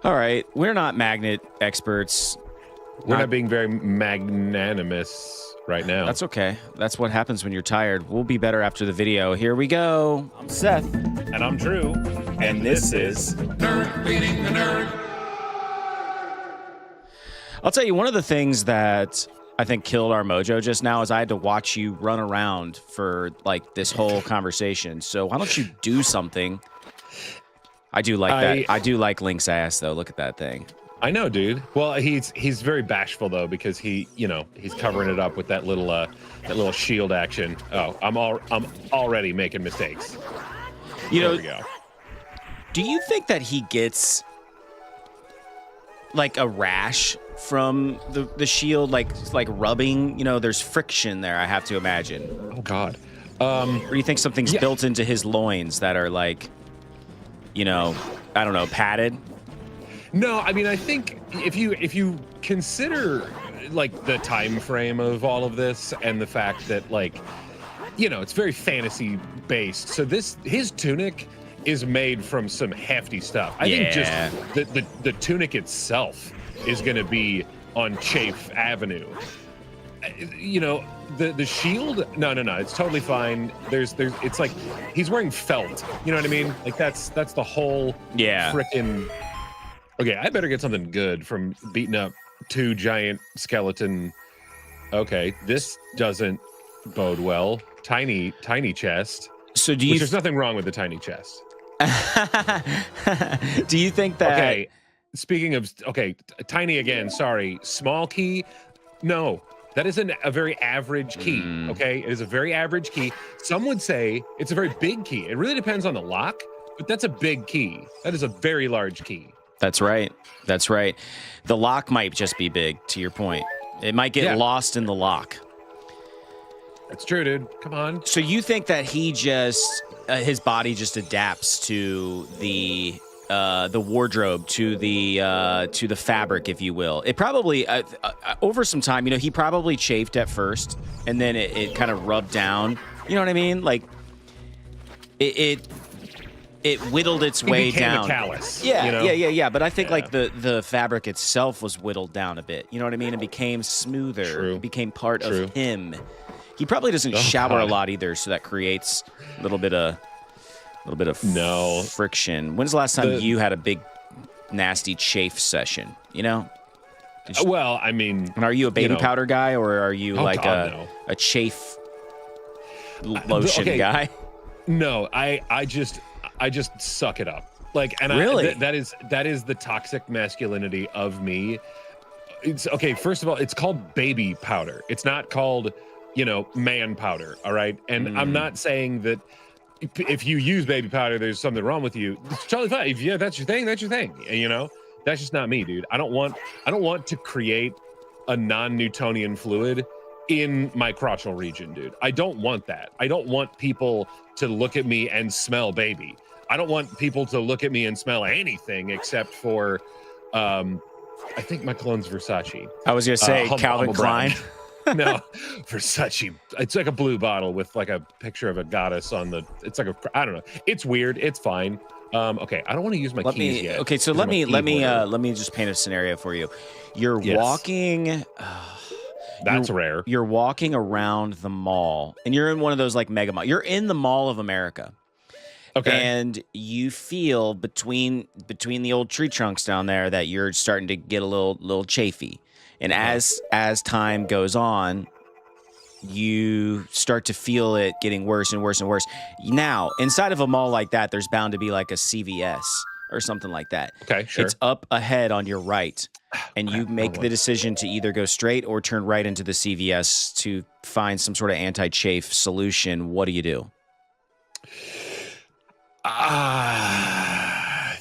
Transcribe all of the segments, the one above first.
All right, we're not magnet experts. We're not being very magnanimous right now. That's okay. That's what happens when you're tired. We'll be better after the video. Here we go. I'm Seth. And I'm Drew. And this is Nerd Feeding the Nerd. I'll tell you, one of the things that I think killed our mojo just now is I had to watch you run around for like this whole conversation. So why don't you do something? I do like that. I do like Link's ass, though. Look at that thing. I know, dude. Well, he's very bashful though because he's covering it up with that little shield action. Oh, I'm already making mistakes. There we go. Do you think that he gets like a rash from the shield, like rubbing? There's friction there, I have to imagine. Oh God. Or do you think something's built into his loins that are like, I don't know, padded? No, I mean, I think if you consider like the time frame of all of this and the fact that it's very fantasy based. So his tunic is made from some hefty stuff. I think just the tunic itself is going to be on Chafe Avenue. The shield, no, it's totally fine. It's like he's wearing felt. You know what I mean? Like that's the whole frickin'. Okay, I better get something good from beating up two giant skeleton. Okay, this doesn't bode well. Tiny chest. So there's nothing wrong with the tiny chest. Do you think that? Okay, speaking of tiny again. Sorry, small key. No, that is a very average key. Okay, it is a very average key. Some would say it's a very big key. It really depends on the lock, but that's a big key. That is a very large key. That's right. The lock might just be big, to your point. It might get lost in the lock. That's true, dude. Come on. So you think that he just, his body just adapts to the wardrobe, to the fabric, if you will. It probably, over some time, he probably chafed at first, and then it kind of rubbed down. You know what I mean? Like, it whittled its way down. A callus, Yeah. But I think like the fabric itself was whittled down a bit. You know what I mean? It became smoother. True. It became part of him. He probably doesn't shower a lot either, so that creates a little bit of friction. When's the last time you had a big nasty chafe session? Well, I mean, and are you a baby powder guy, or are you a chafe lotion guy? No, I just suck it up. Really? That is the toxic masculinity of me. It's okay. First of all, it's called baby powder. It's not called, man powder. All right. And I'm not saying that if you use baby powder, there's something wrong with you. It's totally fine. If that's your thing, that's your thing. That's just not me, dude. I don't want to create a non-Newtonian fluid in my crotchal region, dude. I don't want that. I don't want people to look at me and smell baby. I don't want people to look at me and smell anything except for, I think my cologne's Versace. I was gonna say Calvin Klein. No, Versace. It's like a blue bottle with like a picture of a goddess on the. It's like I don't know. It's weird. It's fine. Okay, I don't want to use my keys yet. Okay, so let me just paint a scenario for you. You're walking. That's rare. You're walking around the mall, and you're in one of those like mega mall. You're in the Mall of America. Okay. And you feel between the old tree trunks down there that you're starting to get a little chafy. And as time goes on, you start to feel it getting worse and worse and worse. Now, inside of a mall like that, there's bound to be like a CVS or something like that. Okay, sure. It's up ahead on your right. And you make the decision to either go straight or turn right into the CVS to find some sort of anti-chafe solution. What do you do?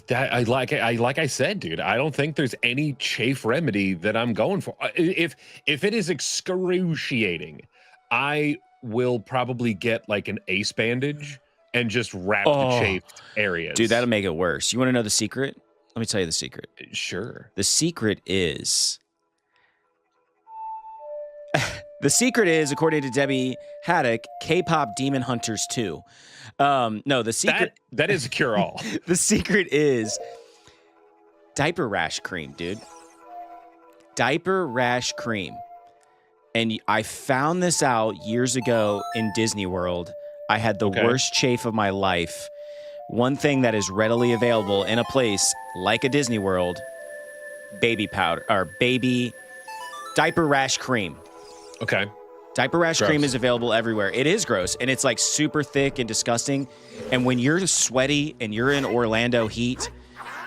Like I said, dude, I don't think there's any chafe remedy that I'm going for. If it is excruciating, I will probably get like an ace bandage and just wrap the chafed areas. Dude, that'll make it worse. You want to know the secret? Let me tell you the secret. Sure. The secret is, according to Debbie Haddock, K-pop Demon Hunters 2. No, the secret... That is a cure-all. The secret is diaper rash cream, dude. Diaper rash cream. And I found this out years ago in Disney World. I had the worst chafe of my life. One thing that is readily available in a place like a Disney World, baby powder or baby diaper rash cream. Okay. Diaper rash cream is available everywhere. It is gross, and it's like super thick and disgusting. And when you're sweaty and you're in Orlando heat,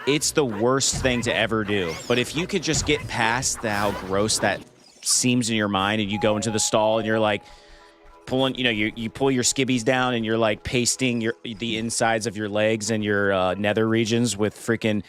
it's the worst thing to ever do. But if you could just get past how gross that seems in your mind, and you go into the stall and you're like pulling, you pull your skibbies down and you're like pasting the insides of your legs and your nether regions with freaking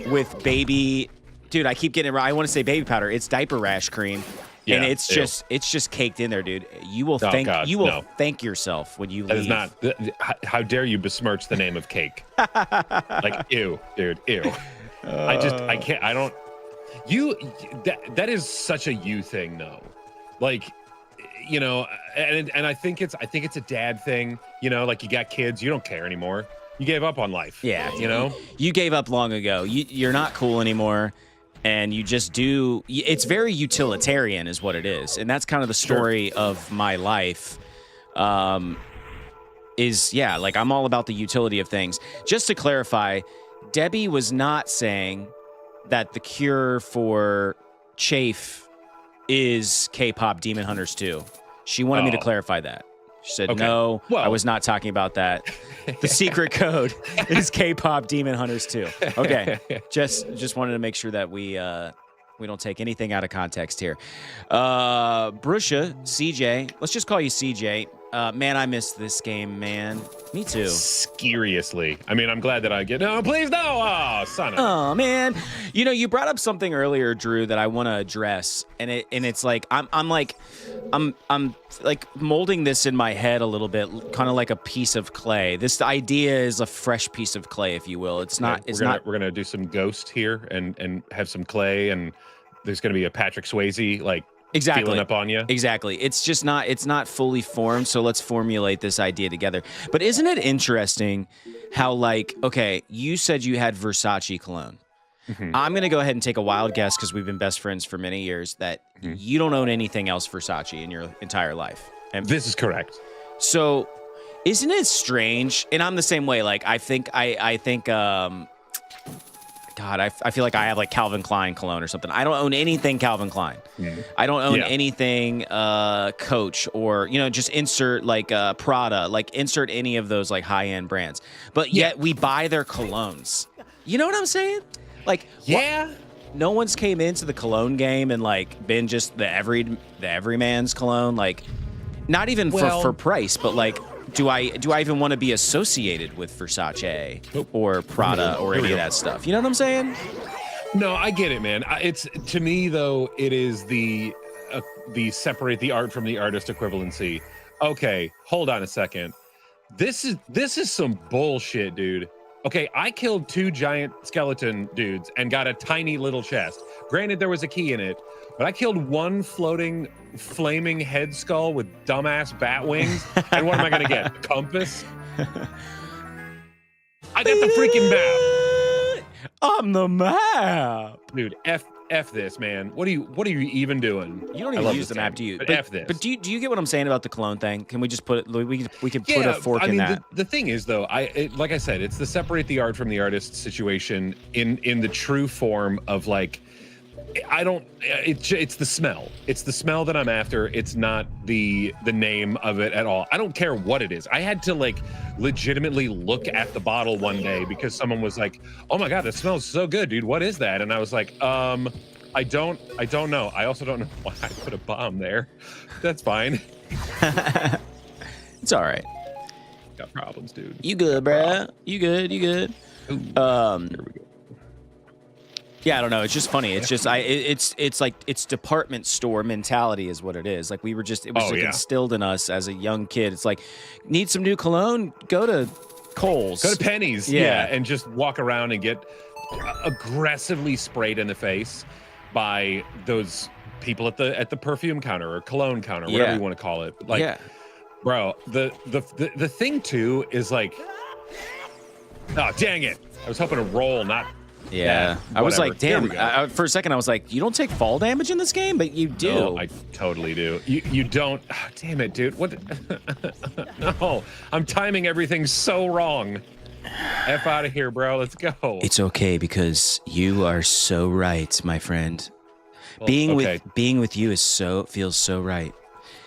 with baby. Dude, I keep getting it wrong. I want to say baby powder. It's diaper rash cream, and it's just caked in there, dude. You will thank yourself when you leave. That is not. How dare you besmirch the name of cake? Like, ew, dude, ew. I can't. I don't. That is such a you thing, though. Like, and I think it's a dad thing. Like, you got kids, you don't care anymore. You gave up on life. Yeah, you gave up long ago. You're not cool anymore. And you just do. It's very utilitarian, is what it is, and that's kind of the story of my life. Like I'm all about the utility of things. Just to clarify, Debbie was not saying that the cure for chafe is K-pop Demon Hunters 2. She wanted me to clarify that. She said, no, I was not talking about that. The secret code is K-pop Demon Hunters 2. Okay, just wanted to make sure that we don't take anything out of context here. Brusha, CJ, let's just call you CJ. Man, I miss this game, man. Me too. Seriously. I mean, I'm glad that I get. No, please no. Oh, son of. Oh man, you brought up something earlier, Drew, that I want to address, and it's like I'm like molding this in my head a little bit, kind of like a piece of clay. This idea is a fresh piece of clay, if you will. It's not. We're gonna do some ghost here and have some clay, and there's gonna be a Patrick Swayze feeling up on you. Exactly. It's not fully formed, so let's formulate this idea together. But isn't it interesting how, you said you had Versace cologne. Mm-hmm. I'm going to go ahead and take a wild guess, because we've been best friends for many years, that you don't own anything else Versace in your entire life. And this is correct. So isn't it strange? And I'm the same way. Like, I think God, I feel like I have Calvin Klein cologne or something. I don't own anything Calvin Klein. I don't own anything Coach, or just insert Prada, insert any of those high-end brands. But yet we buy their colognes. You know what I'm saying? No one's came into the cologne game and been just the everyman's cologne. Not even for price, but do I even want to be associated with Versace or Prada or any of that stuff? You know what I'm saying? No, I get it, man. It's, to me though, it is the separate the art from the artist equivalency. Okay, hold on a second. This is some bullshit, dude. Okay, I killed 2 giant skeleton dudes and got a tiny little chest. Granted, there was a key in it, but I killed 1 floating, flaming head skull with dumbass bat wings. And what am I going to get? Compass? I got the freaking map. I'm the map. Dude, F this, man. What are you even doing? You don't even use the map, do you? But F this. But do you get what I'm saying about the clone thing? Can we just put it? We can put a fork in that. The thing is, though, like I said, it's the separate the art from the artist situation in the true form of it's the smell. It's the smell that I'm after. It's not the name of it at all. I don't care what it is. I had to legitimately look at the bottle one day because someone was like, "Oh my God, it smells so good, dude. What is that?" And I was like, I don't know. I also don't know why I put a bomb there. That's fine. It's all right. Got problems, dude. You good, bruh? You good? Ooh, here we go. Yeah, I don't know. It's just funny. It's just it's department store mentality is what it is. It was instilled in us as a young kid. It's need some new cologne? Go to Kohl's. Go to Penny's. Yeah, and just walk around and get aggressively sprayed in the face by those people at the perfume counter or cologne counter, whatever you want to call it. Bro, the thing too is like, oh dang it! I was hoping to roll, not. Yeah, I was like, damn. For a second, I was like, you don't take fall damage in this game, but you do. No, I totally do. You don't. Oh, damn it, dude. What? No, I'm timing everything so wrong. F out of here, bro. Let's go. It's okay because you are so right, my friend. Well, being okay. with you feels so right.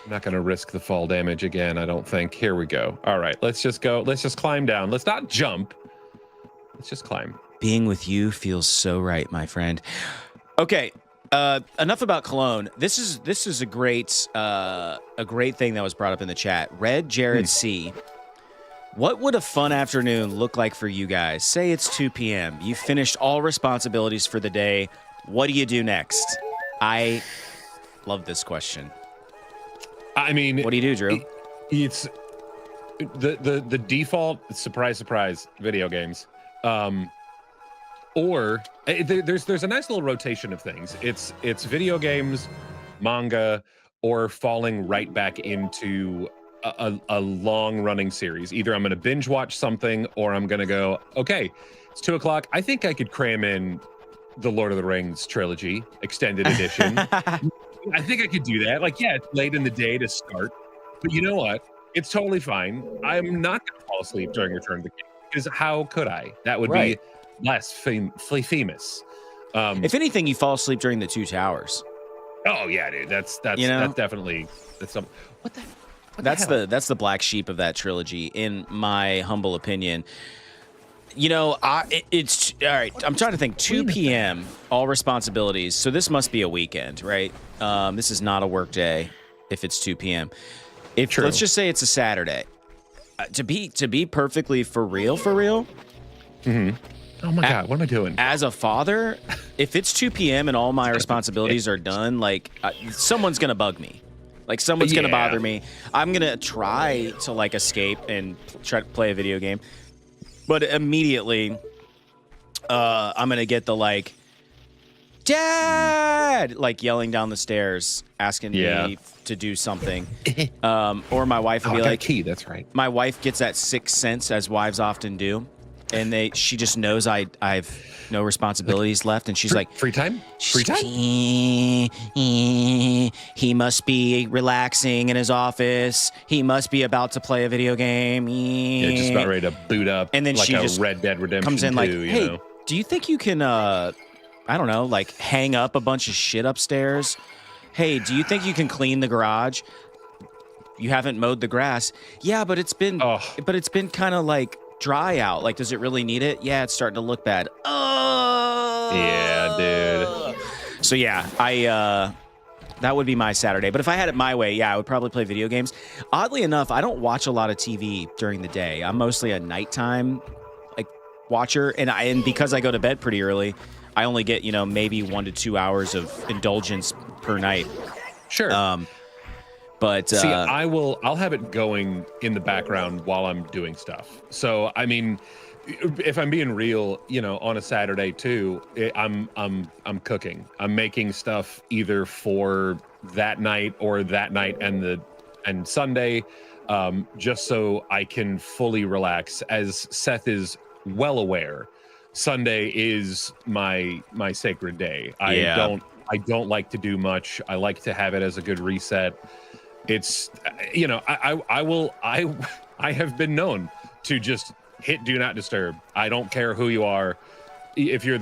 I'm not gonna risk the fall damage again. I don't think. Here we go. All right, let's just go. Let's just climb down. Let's not jump. Let's just climb. Being with you feels so right, my friend. Okay, enough about Cologne. This is a great thing that was brought up in the chat. Red Jared C. What would a fun afternoon look like for you guys? Say it's 2 p.m. You finished all responsibilities for the day. What do you do next? I love this question. I mean, what do you do, Drew? It's the default surprise video games. Or there's a nice little rotation of things. It's video games, manga, or falling right back into a long running series. Either I'm going to binge watch something, or I'm going to go, okay, it's 2:00. I think I could cram in the Lord of the Rings trilogy extended edition. I think I could do that. Like, yeah, it's late in the day to start, but you know what? It's totally fine. I'm not going to fall asleep during Return of the King, because how could I? That would be less famous. If anything, you fall asleep during the Two Towers. Oh yeah, dude. That's definitely something. That's the black sheep of that trilogy, in my humble opinion. You know, it's all right. I'm trying to think. 2 p.m. all responsibilities. So this must be a weekend, right? This is not a work day. If it's 2 p.m. Let's just say it's a Saturday. To be perfectly for real. Mm-hmm. Oh my God, what am I doing? As a father, if it's 2 p.m. and all my responsibilities are done, like someone's gonna bug me. Like someone's gonna bother me. I'm gonna try to like escape and try to play a video game, but immediately, I'm gonna get the like, Dad, like yelling down the stairs, asking me to do something, or my wife will be like, "Key, that's right." My wife gets that sixth sense, as wives often do, and she just knows I've no responsibilities left, and she's like, free time. He must be relaxing in his office. He must be about to play a video game. Yeah, just about ready to boot up. And then like she a just Red Dead Redemption comes in 2, like, hey, do you think you can, I don't know, like hang up a bunch of shit upstairs? Hey, do you think you can clean the garage? You haven't mowed the grass. Yeah, but it's been kind of like dry out. Like, does it really need it? Yeah, it's starting to look bad. Oh, yeah, dude. So yeah, that would be my Saturday. But if I had it my way, I would probably play video games. Oddly enough, I don't watch a lot of TV during the day. I'm mostly a nighttime like watcher, and because I go to bed pretty early, I only get maybe 1 to 2 hours of indulgence per night. Sure. But see, I'll have it going in the background while I'm doing stuff. So I mean, if I'm being real, on a Saturday too, I'm cooking. I'm making stuff either for that night or that night and Sunday, just so I can fully relax. As Seth is well aware, Sunday is my sacred day. I don't like to do much. I like to have it as a good reset. It's I have been known to just hit do not disturb. I don't care who you are. If you're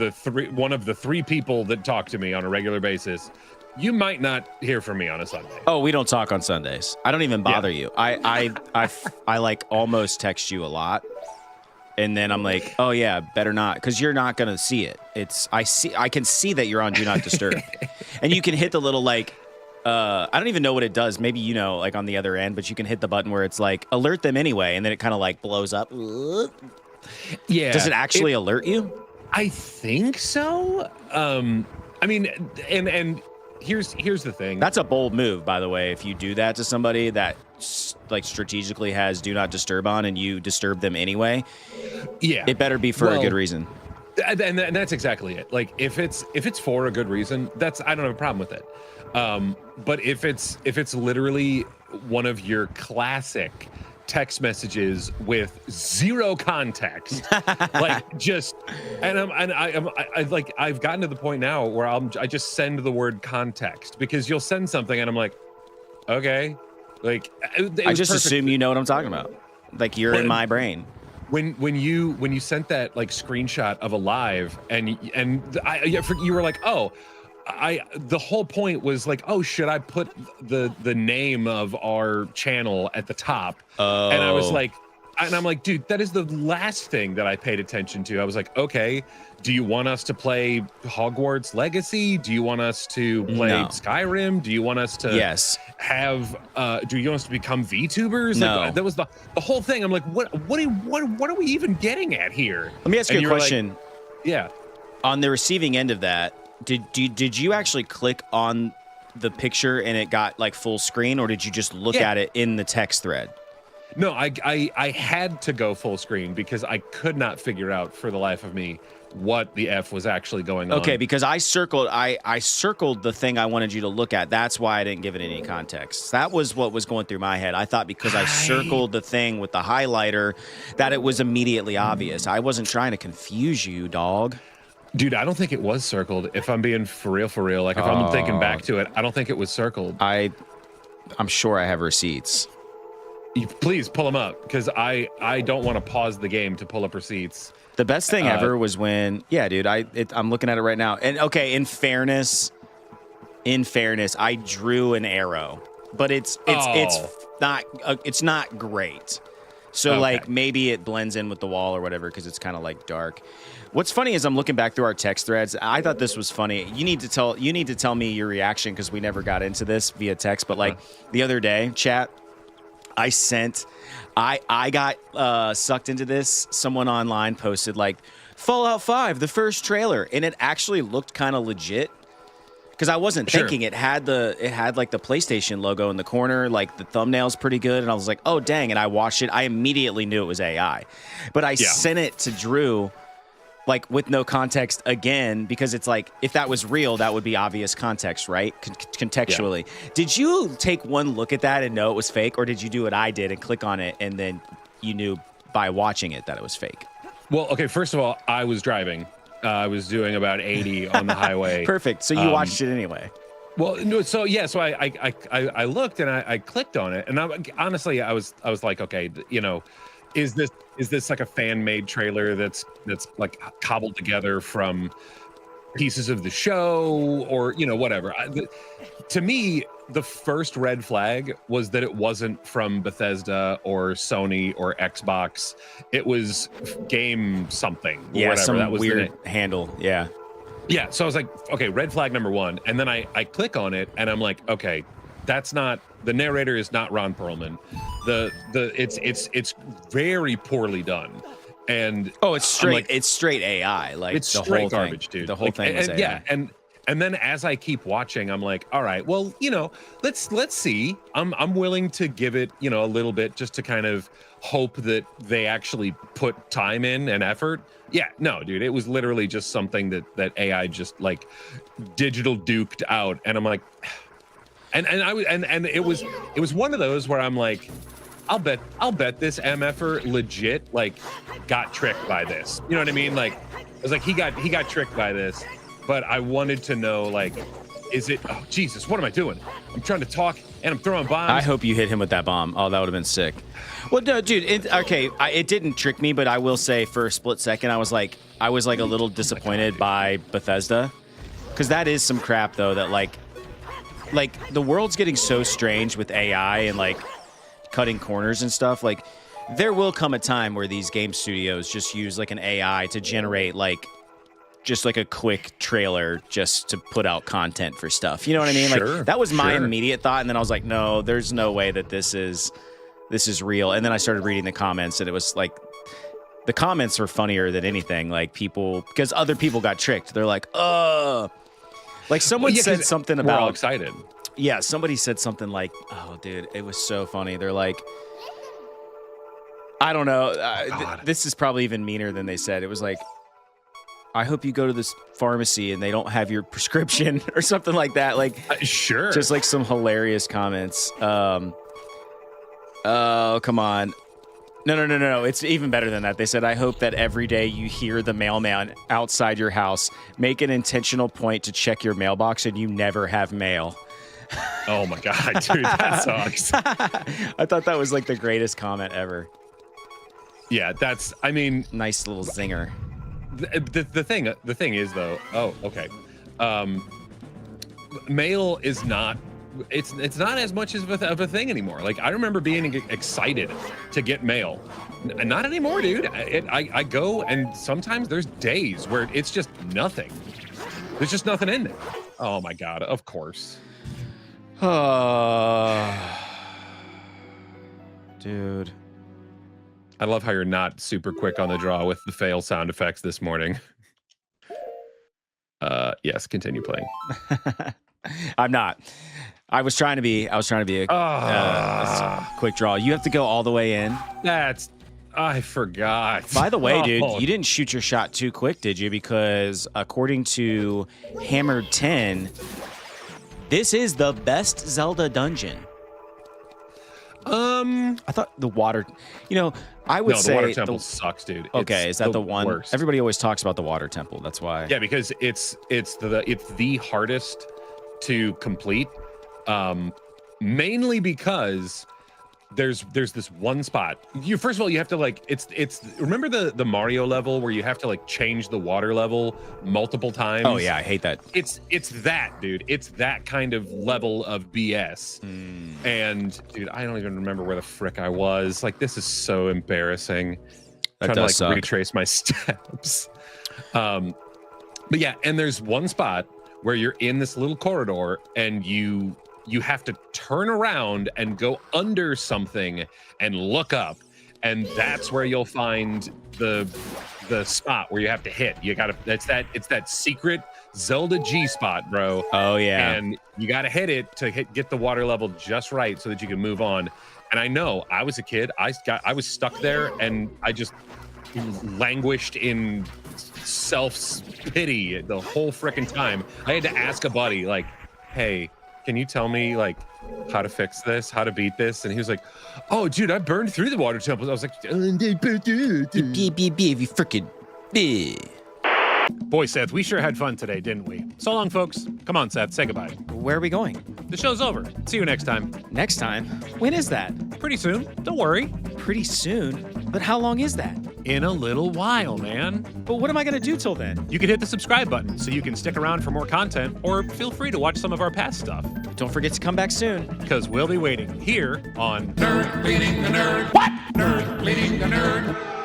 one of the 3 people that talk to me on a regular basis, you might not hear from me on a Sunday. Oh, we don't talk on Sundays. I don't even bother you. I like almost text you a lot. And then I'm like, oh yeah, better not, because you're not gonna see it. I can see that you're on do not disturb. And you can hit the little like, I don't even know what it does. Maybe like on the other end, but you can hit the button where it's like alert them anyway, and then it kind of like blows up. Yeah. Does it actually alert you? I think so. I mean, and here's the thing. That's a bold move, by the way. If you do that to somebody that like strategically has do not disturb on, and you disturb them anyway, it better be for a good reason. And that's exactly it. Like if it's for a good reason, I don't have a problem with it. But if it's literally one of your classic text messages with zero context, like just, and I've gotten to the point now where I just send the word context, because you'll send something and I'm like, okay, like I just assume you know what I'm talking about, like you're in my brain. When you sent that like screenshot of a live and you were like, oh, the whole point was like, oh, should I put the name of our channel at the top? Oh. And I was like, and I'm like, dude, that is the last thing that I paid attention to. I was like, okay, do you want us to play Hogwarts Legacy? Do you want us to play Skyrim? Do you want us to have do you want us to become VTubers? No. Like, that was the whole thing. I'm like, what are we even getting at here? Let me ask you a question. Like, yeah. On the receiving end of that, did you actually click on the picture and it got like full screen, or did you just look at it in the text thread? No, I had to go full screen because I could not figure out for the life of me what the F was actually going on. Okay, because I circled the thing I wanted you to look at. That's why I didn't give it any context. That was what was going through my head. I thought because I circled the thing with the highlighter that it was immediately obvious. I wasn't trying to confuse you, dog. Dude, I don't think it was circled. If I'm being for real. Like if I'm thinking back to it, I don't think it was circled. I'm sure I have receipts. Please pull them up, because I don't want to pause the game to pull up receipts. The best thing ever was when, dude, I'm looking at it right now. And okay, in fairness, I drew an arrow, but it's not great. So like maybe it blends in with the wall or whatever, because it's kind of like dark. What's funny is I'm looking back through our text threads. I thought this was funny. You need to tell me your reaction, because we never got into this via text. But like the other day, chat, I got sucked into this. Someone online posted like Fallout 5, the first trailer, and it actually looked kind of legit. Because I wasn't thinking it had like the PlayStation logo in the corner, like the thumbnail's pretty good, and I was like, oh dang! And I watched it. I immediately knew it was AI, but I sent it to Drew, like with no context again, because it's like if that was real, that would be obvious context, right? Contextually. Yeah. Did you take one look at that and know it was fake, or did you do what I did and click on it and then you knew by watching it that it was fake? Well, okay. First of all, I was driving. I was doing about 80 on the highway. Perfect. So you watched it anyway. Well, no. So yeah. So I looked and I clicked on it, and honestly, I was like, okay, you know, is this like a fan-made trailer that's like cobbled together from pieces of the show, or you know, whatever? To me, the first red flag was that it wasn't from Bethesda or Sony or Xbox. It was game something. Yeah, whatever. some that was weird handle. Yeah. Yeah. So I was like, okay, red flag number one. And then I click on it and I'm like, okay, that's not, the narrator is not Ron Perlman. It's very poorly done. And it's straight AI. Like it's the straight whole garbage, thing, dude. The whole thing was AI. Yeah. And then as I keep watching, I'm like, all right, well, you know, let's see. I'm willing to give it, you know, a little bit just to kind of hope that they actually put time in and effort. Yeah, no, dude, it was literally just something that AI just like digital duked out, and I'm like, and it was one of those where I'm like, I'll bet this MFer legit like got tricked by this. You know what I mean? Like, I was like, he got tricked by this. But I wanted to know, like, is it? Oh Jesus! What am I doing? I'm trying to talk and I'm throwing bombs. I hope you hit him with that bomb. Oh, that would have been sick. Well, no, dude. It didn't trick me, but I will say, for a split second, I was like a little disappointed by Bethesda, because that is some crap though. That like the world's getting so strange with AI and like cutting corners and stuff. Like, there will come a time where these game studios just use like an AI to generate like just like a quick trailer just to put out content for stuff. You know what I mean? Sure, like that was my immediate thought. And then I was like, no, there's no way that this is real. And then I started reading the comments, and it was like, the comments were funnier than anything. Like people, because other people got tricked. They're like, like someone said something about, we're all excited. Yeah. Somebody said something like, oh dude, it was so funny. They're like, I don't know. This is probably even meaner than they said. It was like, I hope you go to this pharmacy and they don't have your prescription or something like that. Like, sure. Just like some hilarious comments. Oh, come on. No. It's even better than that. They said, I hope that every day you hear the mailman outside your house. Make an intentional point to check your mailbox and you never have mail. Oh my God, dude, that sucks. I thought that was like the greatest comment ever. Yeah, I mean, nice little zinger. The thing is though, oh, okay. Mail is not, it's not as much of a thing anymore. Like I remember being excited to get mail. Not anymore, dude. I go and sometimes there's days where it's just nothing. There's just nothing in there. Oh my God, of course. Dude. I love how you're not super quick on the draw with the fail sound effects this morning. Yes, continue playing. I'm not. I was trying to be a quick draw. You have to go all the way in. I forgot. By the way, dude, you didn't shoot your shot too quick, did you? Because according to Hammered 10, this is the best Zelda dungeon. I thought the water, I would say the water temple sucks, dude. Okay, is that the one? Worst. Everybody always talks about the water temple. That's why. Yeah, because it's the hardest to complete, mainly because there's this one spot. First of all, you have to it's remember the Mario level where you have to change the water level multiple times. Oh yeah, I hate that. It's that, dude. It's that kind of level of BS. And dude, I don't even remember where the frick I was. This is so embarrassing. That trying does to suck. retrace my steps. But yeah, and there's one spot where you're in this little corridor and you have to turn around and go under something and look up, and that's where you'll find the spot where you have to hit. It's that secret Zelda G spot, bro. Oh yeah. And you got to hit it to get the water level just right so that you can move on. And I know I was a kid. I was stuck there and I just languished in self-pity the whole freaking time. I had to ask a buddy, hey, can you tell me how to fix this, how to beat this? And he was like, oh dude, I burned through the water temples. I was like, you freaking Boy, Seth, we sure had fun today, didn't we? So long, folks. Come on, Seth, say goodbye. Where are we going? The show's over. See you next time. Next time? When is that? Pretty soon. Don't worry. Pretty soon? But how long is that? In a little while, man. But what am I going to do till then? You can hit the subscribe button so you can stick around for more content, or feel free to watch some of our past stuff. Don't forget to come back soon. Because we'll be waiting here on Nerd leading the nerd. What? Nerd leading the nerd.